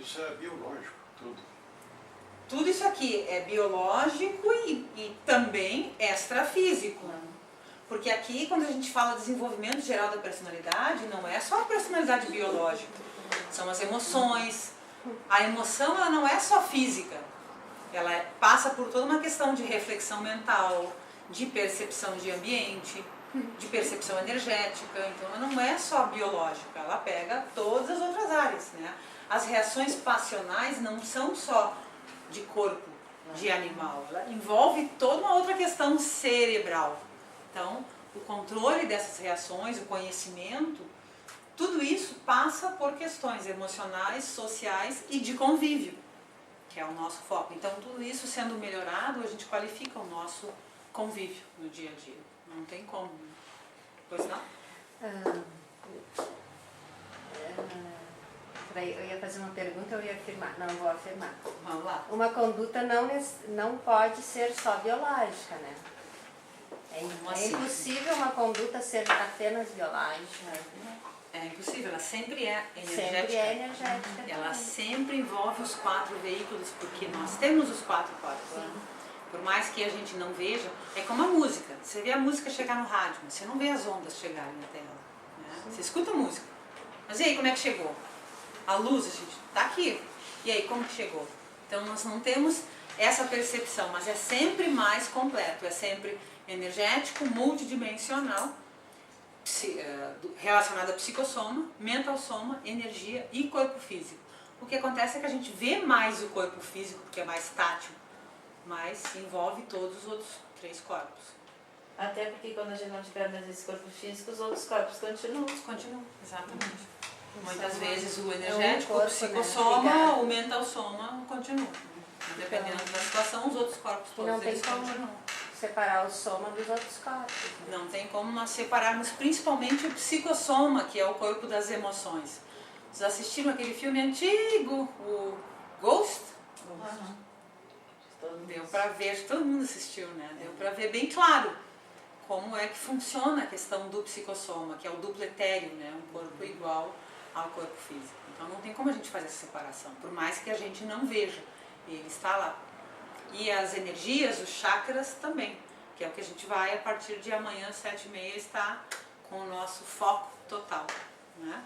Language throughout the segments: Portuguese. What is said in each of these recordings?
isso é biológico, tudo. Tudo isso aqui é biológico e também extrafísico. Porque aqui, quando a gente fala desenvolvimento geral da personalidade, não é só a personalidade biológica. São as emoções. A emoção, ela não é só física. Ela passa por toda uma questão de reflexão mental, de percepção de ambiente, de percepção energética. Então, ela não é só biológica. Ela pega todas as outras áreas, né? As reações passionais não são só de corpo, de animal. Ela envolve toda uma outra questão cerebral. Então, o controle dessas reações, o conhecimento, tudo isso passa por questões emocionais, sociais e de convívio, que é o nosso foco. Então, tudo isso sendo melhorado, a gente qualifica o nosso convívio no dia a dia. Não tem como. Pois não? Eu ia fazer uma pergunta, eu ia afirmar. Não, vou afirmar. Vamos lá. Uma conduta não pode ser só biológica, né? É impossível uma conduta ser apenas biológica. É impossível, ela sempre é energética. Sempre é energética. Ela sempre envolve os 4 veículos, porque nós temos os 4 corpos. Né? Por mais que a gente não veja, é como a música. Você vê a música chegar no rádio, mas você não vê as ondas chegarem até ela. Né? Você escuta a música. Mas e aí, como é que chegou? A luz, a gente está aqui. E aí, como que chegou? Então, nós não temos essa percepção, mas é sempre mais completo, é sempre energético, multidimensional, relacionado a psicossoma, mental soma, energia e corpo físico. O que acontece é que a gente vê mais o corpo físico, porque é mais tátil, mas envolve todos os outros 3 corpos. Até porque quando a gente não tiver mais esse corpo físico, os outros corpos continuam. Continuam, exatamente. Muitas vezes o energético, corpo, o psicossoma, né? o mental soma continua. Dependendo da situação, os outros corpos todos não tem eles como continuam. separar o soma dos outros corpos. Né? Não tem como nós separarmos principalmente o psicossoma, que é o corpo das emoções. Vocês assistiram aquele filme antigo, o Ghost? Deu para ver, todo mundo assistiu, né? Deu para ver bem claro como é que funciona a questão do psicossoma, que é o duplo etéreo, né? Um corpo igual ao corpo físico. Então não tem como a gente fazer essa separação, por mais que a gente não veja, ele está lá. E as energias, os chakras também, que é o que a gente vai a partir de amanhã, às 7h30, estar com o nosso foco total. Né?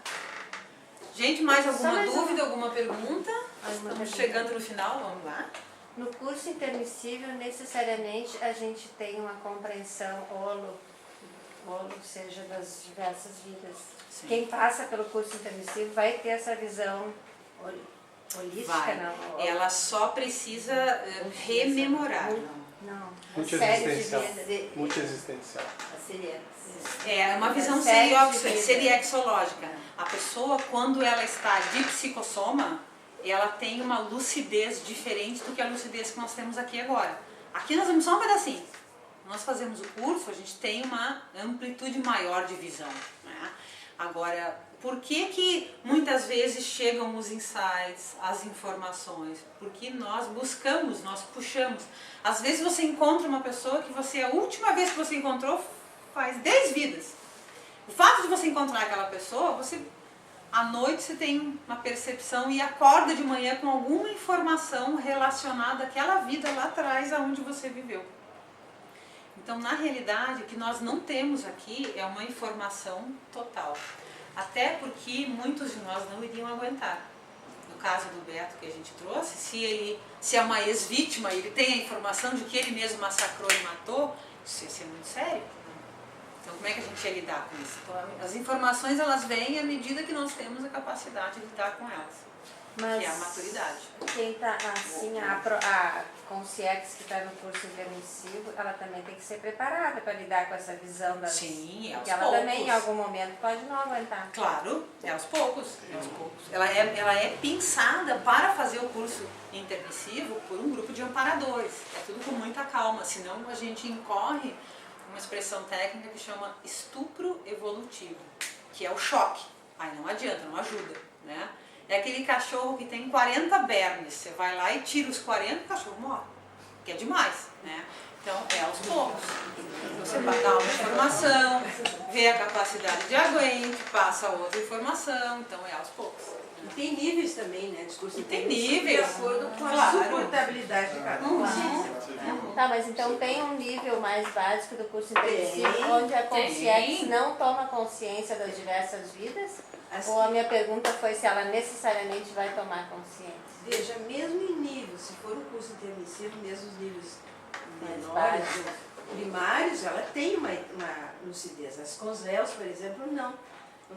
Gente, mais alguma dúvida, alguma pergunta? Estamos chegando no final, vamos lá. No curso intermissível, necessariamente a gente tem uma compreensão holo, seja das diversas vidas. Sim. Quem passa pelo curso intermissível vai ter essa visão holística, Vai. não? Ela só precisa rememorar. Não. Multiexistencial. De Multiexistencial. É uma visão seriexológica. A pessoa, quando ela está de psicossoma, ela tem uma lucidez diferente do que a lucidez que nós temos aqui agora. Aqui nós vemos só um pedacinho. Nós fazemos o curso, a gente tem uma amplitude maior de visão. Né? Agora, por que muitas vezes chegam os insights, as informações? Porque nós buscamos, nós puxamos. Às vezes você encontra uma pessoa que a última vez que você encontrou faz 10 vidas. O fato de você encontrar aquela pessoa, à noite você tem uma percepção e acorda de manhã com alguma informação relacionada àquela vida lá atrás, aonde você viveu. Então, na realidade, o que nós não temos aqui é uma informação total. Até porque muitos de nós não iriam aguentar. No caso do Beto que a gente trouxe, se é uma ex-vítima, ele tem a informação de que ele mesmo massacrou e matou, isso ia ser muito sério. Então, como é que a gente ia lidar com isso? Então, as informações, elas vêm à medida que nós temos a capacidade de lidar com elas, Mas que é a maturidade. quem está assim, a consciência que está no curso intermissivo, ela também tem que ser preparada para lidar com essa visão das... Sim, aos porque ela poucos. também, em algum momento, pode não aguentar. Claro, é aos poucos. Ela é pensada para fazer o curso intermissivo por um grupo de amparadores. É tudo com muita calma, senão a gente incorre uma expressão técnica que chama estupro evolutivo, que é o choque. Aí não adianta, não ajuda, né? É aquele cachorro que tem 40 bernes, você vai lá e tira os 40, o cachorro morre, que é demais, né? Então é aos poucos. Você vai dar uma informação, vê a capacidade de aguente, passa outra informação, então é aos poucos. tem níveis também, né? Discurso Tem intermissivo níveis. de acordo com a Claro. suportabilidade de cada consciência. Tá, mas então tem um nível mais básico do curso intermissivo Tem, onde a consciência tem. não toma consciência das diversas vidas? Assim, Ou a minha pergunta foi se ela necessariamente vai tomar consciência? veja, mesmo em nível, se for um curso intermissivo, mesmo os níveis Mais menores, básicos. primários, ela tem uma lucidez. As CONSELs, por exemplo, não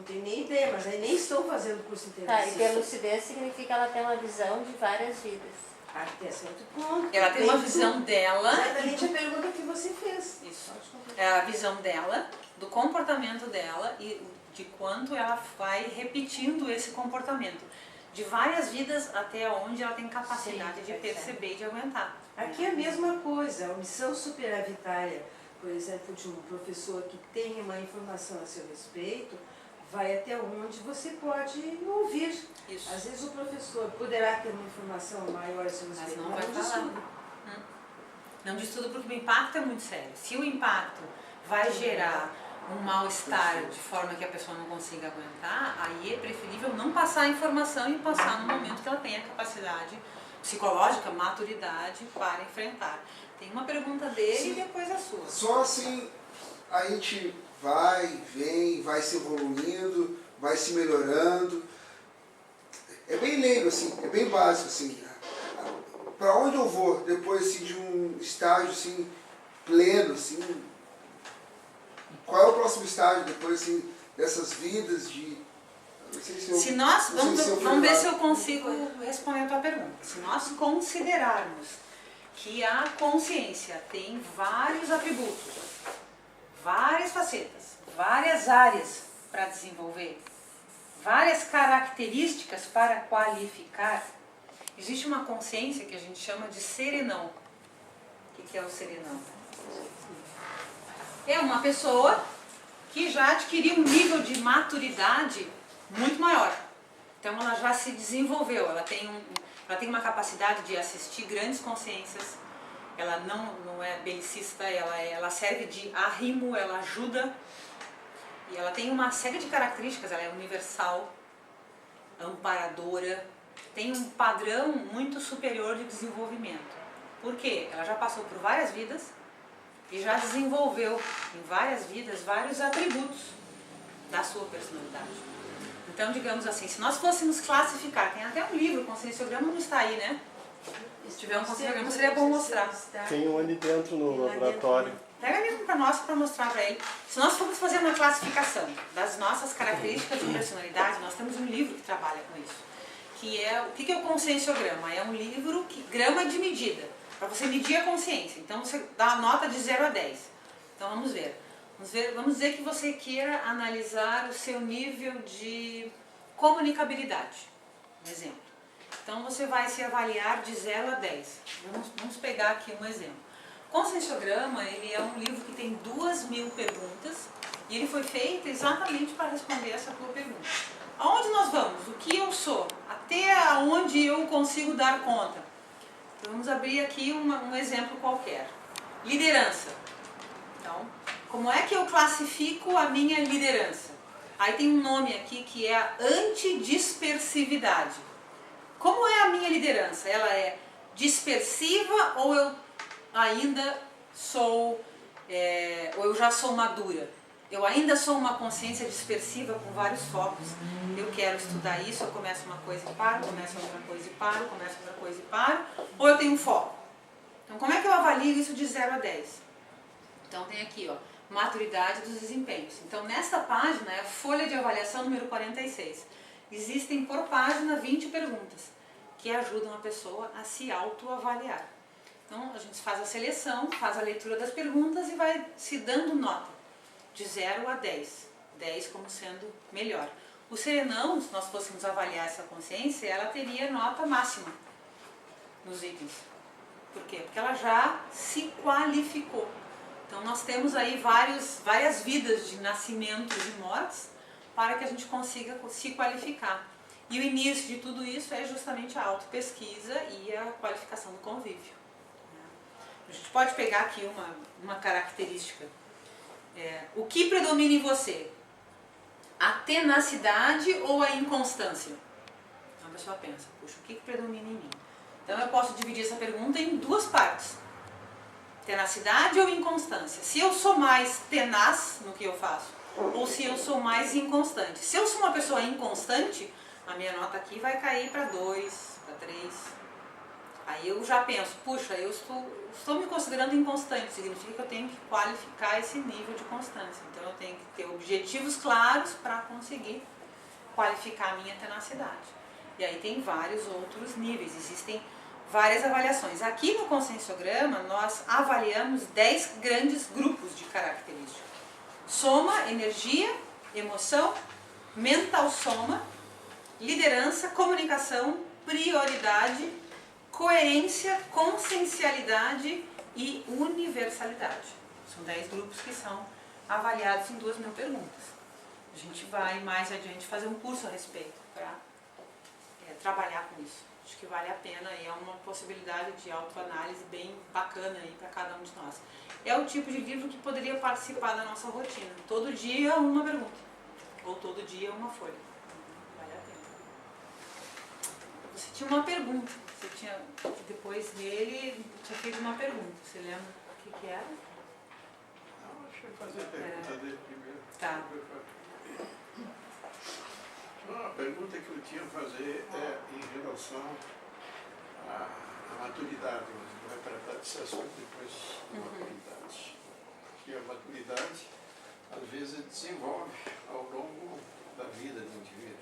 tem nem ideia, mas aí nem estão fazendo curso Tá, e ter intermissivo. lucidez significa ela ter uma visão de várias vidas. Até certo ponto. Ela tem uma Tem visão tudo. dela. Exatamente a pergunta que você fez. Isso. Pode completar. É a visão dela, do comportamento dela e de quanto ela vai repetindo esse comportamento. De várias vidas até onde ela tem capacidade de perceber e de aguentar. Aqui é a mesma coisa, a omissão superavitária, por exemplo, de um professor que tem uma informação a seu respeito, vai até onde você pode ouvir. Isso. Às vezes o professor poderá ter uma informação maior a seu Mas respeito, não vai diz falar. tudo. Não diz tudo porque o impacto é muito sério. Se o impacto vai gerar um mal-estar de forma que a pessoa não consiga aguentar, aí é preferível não passar a informação e passar no momento que ela tenha capacidade psicológica, maturidade para enfrentar. Tem uma pergunta dele e depois a sua. Só assim a gente vai, vem, vai se evoluindo, vai se melhorando. É bem leigo, assim, é bem básico, assim. Para onde eu vou depois assim, de um estágio assim, pleno, assim? Qual é o próximo estágio depois assim, dessas vidas de... Não sei se eu, Se nós, não sei se eu fui vamos ver claro. se eu consigo responder a tua pergunta. Se nós considerarmos que a consciência tem vários atributos, várias facetas, várias áreas para desenvolver, várias características para qualificar, existe uma consciência que a gente chama de serenão. O que é o serenão? É uma pessoa que já adquiriu um nível de maturidade muito maior. Então ela já se desenvolveu, ela tem uma capacidade de assistir grandes consciências, ela não é belicista, ela serve de arrimo, ela ajuda, e ela tem uma série de características, ela é universal, amparadora, tem um padrão muito superior de desenvolvimento. Por quê? Ela já passou por várias vidas e já desenvolveu em várias vidas vários atributos da sua personalidade. Então, digamos assim, se nós fôssemos classificar, tem até um livro, o Conscienciograma não está aí, né? Se tiver um Conscienciograma seria bom mostrar. Tem um ali dentro no laboratório. Pega mesmo para nós, para mostrar para ele. Se nós formos fazer uma classificação das nossas características de personalidade, nós temos um livro que trabalha com isso. Que é, o que é o Conscienciograma? É um livro que grama de medida, para você medir a consciência. Então você dá a nota de 0 a 10. Então vamos ver. Vamos dizer que você queira analisar o seu nível de comunicabilidade. Um exemplo. Então você vai se avaliar de 0 a 10. Vamos pegar aqui um exemplo. O Conscienciograma, ele é um livro que tem 2.000 perguntas e ele foi feito exatamente para responder essa tua pergunta. Aonde nós vamos? O que eu sou? Até onde eu consigo dar conta? Então, vamos abrir aqui um exemplo qualquer. Liderança. Então, como é que eu classifico a minha liderança? Aí tem um nome aqui que é a antidispersividade. Como é a minha liderança? Ela é dispersiva ou eu ainda sou, ou eu já sou madura? Eu ainda sou uma consciência dispersiva com vários focos. Eu quero estudar isso, eu começo uma coisa e paro, começo outra coisa e paro, começo outra coisa e paro, ou eu tenho um foco? Então, como é que eu avalio isso de 0 a 10? Então, tem aqui, ó, maturidade dos desempenhos. Então, nesta página é a folha de avaliação número 46. Existem por página 20 perguntas que ajudam a pessoa a se autoavaliar. Então, a gente faz a seleção, faz a leitura das perguntas e vai se dando nota. De 0 a 10. 10 como sendo melhor. O serenão, se nós fôssemos avaliar essa consciência, ela teria nota máxima nos itens. Por quê? Porque ela já se qualificou. Então nós temos aí várias vidas de nascimentos e mortes para que a gente consiga se qualificar. E o início de tudo isso é justamente a autopesquisa e a qualificação do convívio. A gente pode pegar aqui uma característica. O que predomina em você? A tenacidade ou a inconstância? pessoa pensa, puxa, o que predomina em mim? Então eu posso dividir essa pergunta em duas partes. Tenacidade ou inconstância? Se eu sou mais tenaz no que eu faço, ou se eu sou mais inconstante. Se eu sou uma pessoa inconstante, a minha nota aqui vai cair para 2, para 3. Aí eu já penso, puxa, eu estou me considerando inconstante, significa que eu tenho que qualificar esse nível de constância. Então eu tenho que ter objetivos claros para conseguir qualificar a minha tenacidade. E aí tem vários outros níveis, existem várias avaliações. Aqui no conscienciograma nós avaliamos 10 grandes grupos de características. Soma, energia, emoção, mental soma, liderança, comunicação, prioridade, coerência, consciencialidade e universalidade. São 10 grupos que são avaliados em 2.000 perguntas. A gente vai mais adiante fazer um curso a respeito para trabalhar com isso. Acho que vale a pena e é uma possibilidade de autoanálise bem bacana aí para cada um de nós. É o tipo de livro que poderia participar da nossa rotina. Todo dia uma pergunta. Ou todo dia uma folha. Vale a pena. Você tinha uma pergunta. Você tinha, depois dele, tinha feito uma pergunta. Você lembra o que era? Não, deixa eu fazer a pergunta dele primeiro. Tá. A pergunta que eu tinha a fazer é em relação à maturidade. Vai tratar desse assunto depois da maturidade. Porque a maturidade, às vezes, desenvolve ao longo da vida do indivíduo.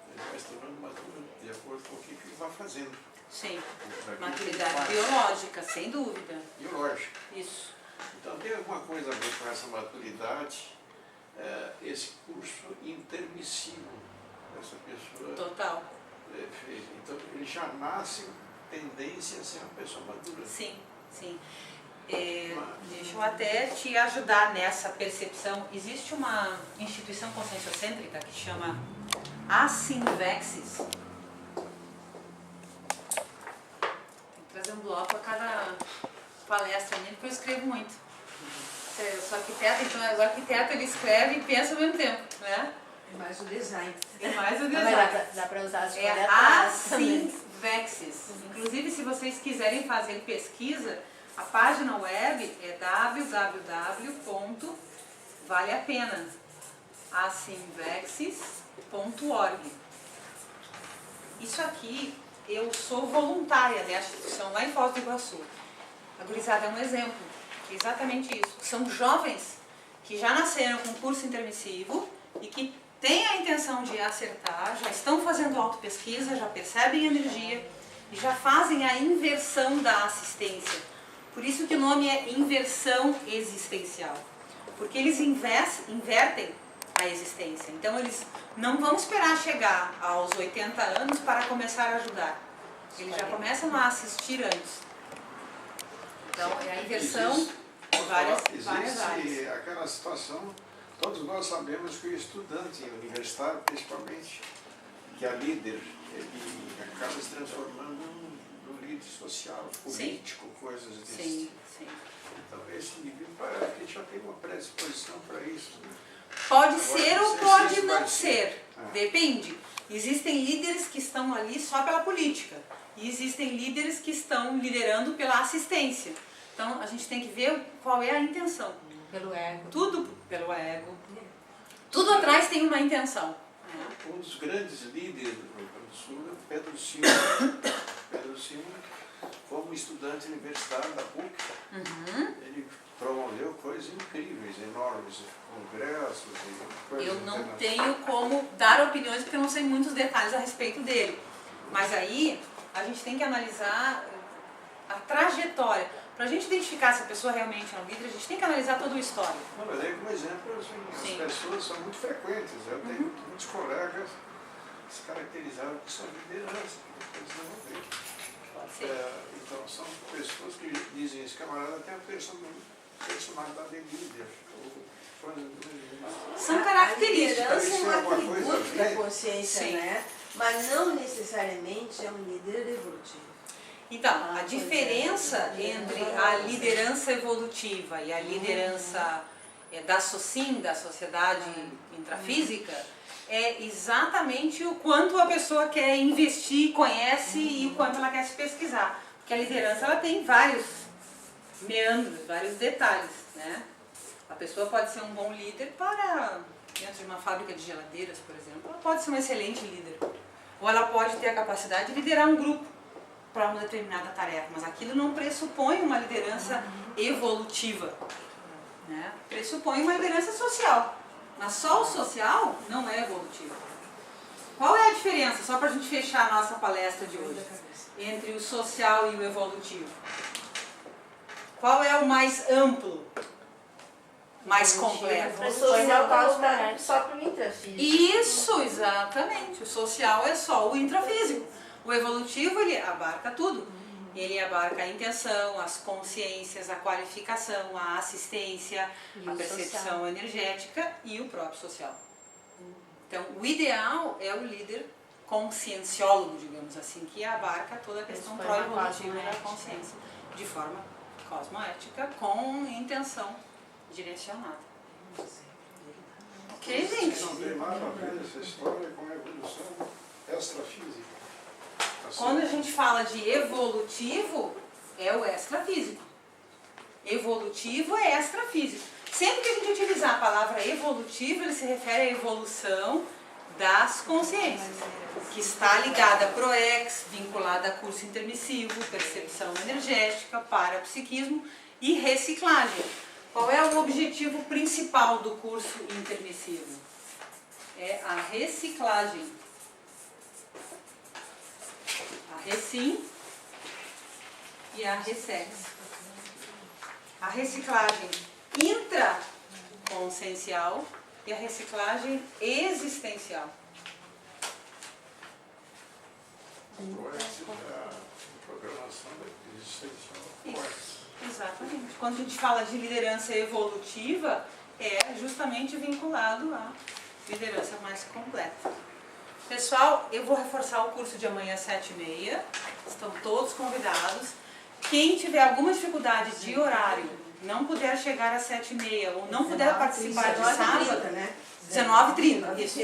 Ele vai se tornando maduro de acordo com o que ele vai fazendo. Sim. Maturidade biológica, sem dúvida. Biológica. Isso. Então, tem alguma coisa a ver com essa maturidade? Esse curso intermissivo dessa pessoa. Total. Fez. Então ele já nasce com tendência a ser uma pessoa madura. Sim, sim. Deixa eu até te ajudar nessa percepção. Existe uma instituição conscienciocêntrica que chama Asimvexis. Tem que trazer um bloco a cada palestra minha, porque eu escrevo muito. Eu sou arquiteta, então o arquiteto ele escreve e pensa ao mesmo tempo, né? É mais o design. É mais o Mas design. dá para usar as É folhas também. Asimvexis. Inclusive, se vocês quiserem fazer pesquisa, a página web é www.valeapena asimvexis.org. Isso aqui, eu sou voluntária nessa instituição lá em Foz do Iguaçu. A gurizada é um exemplo. Exatamente isso. São jovens que já nasceram com curso intermissivo e que têm a intenção de acertar, já estão fazendo autopesquisa, já percebem energia e já fazem a inversão da assistência. Por isso que o nome é inversão existencial. Porque eles invertem a existência. Então eles não vão esperar chegar aos 80 anos para começar a ajudar. Eles já começam a assistir antes. Então, é a inversão de várias áreas. Existe aquela situação, todos nós sabemos que o estudante universitário, principalmente, que é líder, ele acaba se transformando num líder social, político, coisas desse tipo. Sim. Então, esse nível parece que já tem uma predisposição para isso. Né? Pode Agora, ser não ou sei pode se isso não vai ser. Depende. Existem líderes que estão ali só pela política. E existem líderes que estão liderando pela assistência. Então, a gente tem que ver qual é a intenção. Pelo ego. Tudo pelo ego. Tudo atrás tem uma intenção. Um dos grandes líderes do Rio Grande do Sul é o Pedro Silva. Pedro Silva, como estudante universitário da PUC, ele promoveu coisas incríveis, enormes, congressos e coisas. Eu não tenho como dar opiniões porque eu não sei muitos detalhes a respeito dele. Mas aí, a gente tem que analisar a trajetória. Para a gente identificar se a pessoa realmente é um líder, a gente tem que analisar todo o histórico. Não, mas aí, como exemplo, assim, as pessoas são muito frequentes. Eu tenho muitos colegas que se caracterizaram por sua liderança. Então, são pessoas que dizem, esse camarada tem a personalidade de líder. São características. A liderança é um alguma coisa a atributo da ver? consciência, Sim. né? Mas não necessariamente é um líder evolutivo. Então, a diferença entre a liderança evolutiva e a liderança da SOCIM, da Sociedade Intrafísica, é exatamente o quanto a pessoa quer investir, conhece e o quanto ela quer se pesquisar. Porque a liderança ela tem vários meandros, vários detalhes, né? A pessoa pode ser um bom líder para, dentro de uma fábrica de geladeiras, por exemplo, ela pode ser um excelente líder. Ou ela pode ter a capacidade de liderar um grupo para uma determinada tarefa, mas aquilo não pressupõe uma liderança evolutiva, né? Pressupõe uma liderança social, mas só o social não é evolutivo. Qual é a diferença, só para a gente fechar a nossa palestra de hoje, entre o social e o evolutivo? Qual é o mais amplo, mais completo? O social está voltado só para o intrafísico. Isso, exatamente. O social é só o intrafísico. O evolutivo, ele abarca tudo. Ele abarca a intenção, as consciências, a qualificação, a assistência, a percepção energética e o próprio social. Então, o ideal é o líder conscienciólogo, digamos assim, que abarca toda a questão pró-evolutiva da consciência, de forma cosmoética, com intenção direcionada. Ok, gente? Não tem nada a ver essa história com a evolução extrafísica. Quando a gente fala de evolutivo, é o extrafísico. Evolutivo é extrafísico. Sempre que a gente utilizar a palavra evolutivo, ele se refere à evolução das consciências, que está ligada a PROEX, vinculada a curso intermissivo, percepção energética, parapsiquismo e reciclagem. Qual é o objetivo principal do curso intermissivo? É a reciclagem. A Recim e a Resex. A reciclagem intraconsciencial e a reciclagem existencial. Programação existencial. Isso, exatamente. Quando a gente fala de liderança evolutiva, é justamente vinculado à liderança mais completa. Pessoal, eu vou reforçar o curso de amanhã às 7h30. Estão todos convidados. Quem tiver alguma dificuldade de horário, não puder chegar às 7h30 ou não puder participar de sábado, né? 19h30. Isso.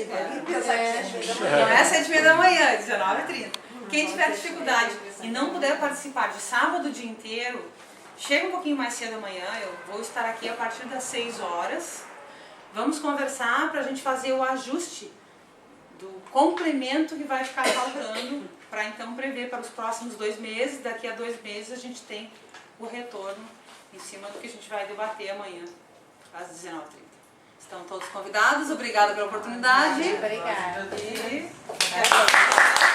Não é 7h30 da manhã, 19h30. Quem tiver dificuldade e não puder participar de sábado o dia inteiro, chega um pouquinho mais cedo amanhã. Eu vou estar aqui a partir das 6 horas. Vamos conversar para a gente fazer o ajuste do complemento que vai ficar faltando para então prever para os próximos 2 meses. Daqui a 2 meses a gente tem o retorno em cima do que a gente vai debater amanhã às 19h30. Estão todos convidados. Obrigada pela oportunidade. Obrigada. E até a próxima.